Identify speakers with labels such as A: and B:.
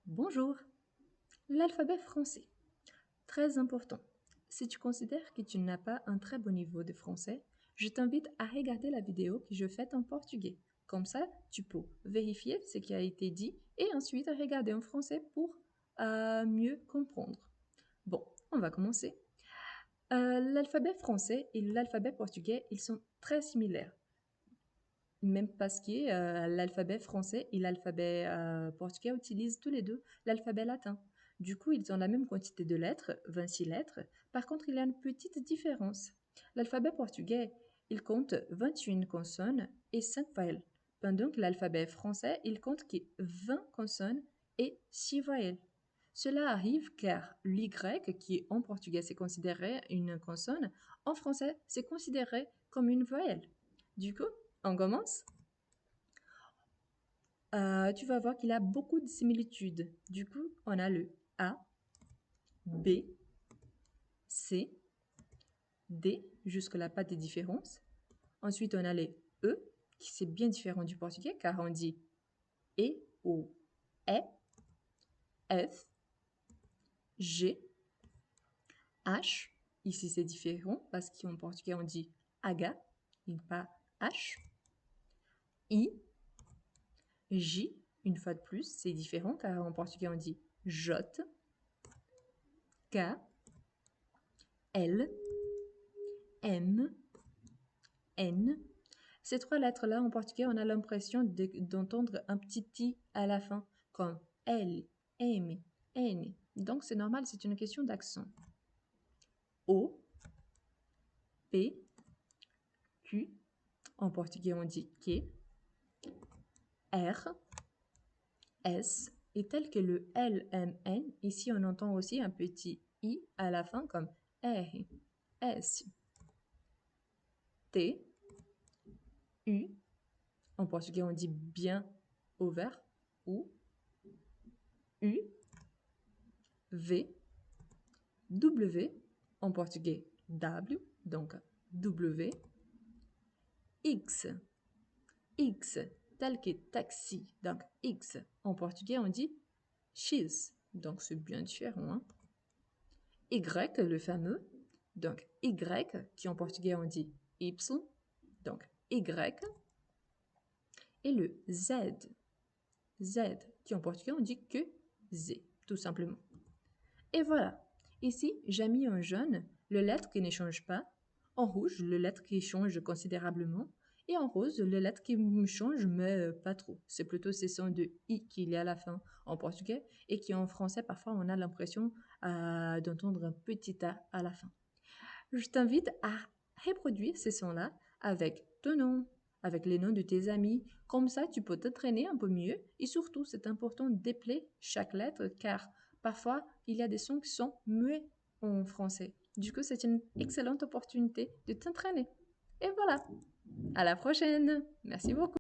A: Bonjour. L'alphabet français. Très important. Si tu considères que tu n'as pas un très bon niveau de français, je t'invite à regarder la vidéo que je fais en portugais. Comme ça, tu peux vérifier ce qui a été dit et ensuite regarder en français pour mieux comprendre. Bon, on va commencer. L'alphabet français et l'alphabet portugais, ils sont très similaires. Même parce que l'alphabet français et l'alphabet portugais utilisent tous les deux l'alphabet latin. Du coup, ils ont la même quantité de lettres, 26 lettres. Par contre, il y a une petite différence. L'alphabet portugais, il compte 21 consonnes et 5 voyelles, pendant que l'alphabet français, il compte que 20 consonnes et 6 voyelles. Cela arrive car l'Y, qui en portugais c'est considéré une consonne, en français c'est considéré comme une voyelle. Du coup, on commence. Tu vas voir qu'il a beaucoup de similitudes. Du coup, on a le A, B, C, D, jusque-là, pas de différence. Ensuite, on a les E, qui c'est bien différent du portugais, car on dit E ou E, F, G, H. Ici, c'est différent, parce qu'en portugais, on dit H, et pas H. I, J, une fois de plus, c'est différent, car en portugais, on dit J, K, L, M, N. Ces trois lettres-là, en portugais, on a l'impression d'entendre un petit i à la fin, comme L, M, N. Donc, c'est normal, c'est une question d'accent. O, P, Q. En portugais, on dit que. R, S. Et tel que le L, M, N, ici, on entend aussi un petit i à la fin, comme R, S. T, U. En portugais, on dit bien ouvert, ou U, V, W, en portugais W, donc W, X, X, tel que taxi, donc X, en portugais on dit X, donc c'est bien différent. Hein? Y, le fameux, donc Y, qui en portugais on dit Y, donc Y, et le Z, Z, qui en portugais on dit que Z, tout simplement. Et voilà. Ici, j'ai mis en jaune le lettre qui ne change pas, en rouge le lettre qui change considérablement, et en rose le lettre qui change mais pas trop. C'est plutôt ces sons de i qu'il y a à la fin en portugais et qui en français parfois on a l'impression d'entendre un petit a à la fin. Je t'invite à reproduire ces sons-là avec ton nom, avec les noms de tes amis. Comme ça, tu peux t'entraîner un peu mieux. Et surtout, c'est important d'épeler chaque lettre car parfois, il y a des sons qui sont muets en français. Du coup, c'est une excellente opportunité de t'entraîner. Et voilà. À la prochaine. Merci beaucoup.